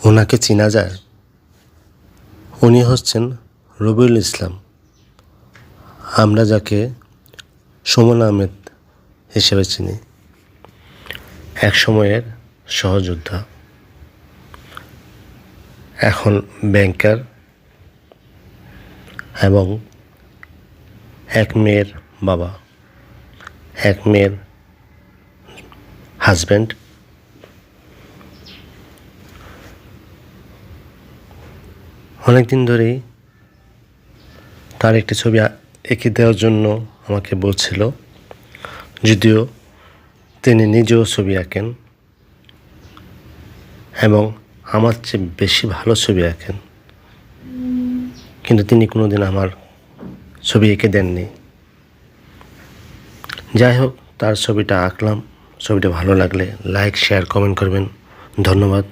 ওনাকে চেনা যায়। উনি হচ্ছেন রবিউল ইসলাম, আমরা যাকে সুমন আহমেদ হিসেবে চিনি। এক সময়ের সহযোদ্ধা, এখন ব্যাংকার এবং এক মেয়ের বাবা, এক মেয়ের হাজব্যান্ড। অনেকদিন ধরেই তার একটি ছবি এঁকে দেওয়ার জন্য আমাকে বলছিল, যদিও তিনি নিজেও ছবি আঁকেন এবং আমার চেয়ে বেশি ভালো ছবি আঁকেন, কিন্তু তিনি কোনোদিন আমার ছবি এঁকে দেননি। যাই হোক, তার ছবিটা আঁকলাম। ছবিটা ভালো লাগলে লাইক, শেয়ার, কমেন্ট করবেন। ধন্যবাদ।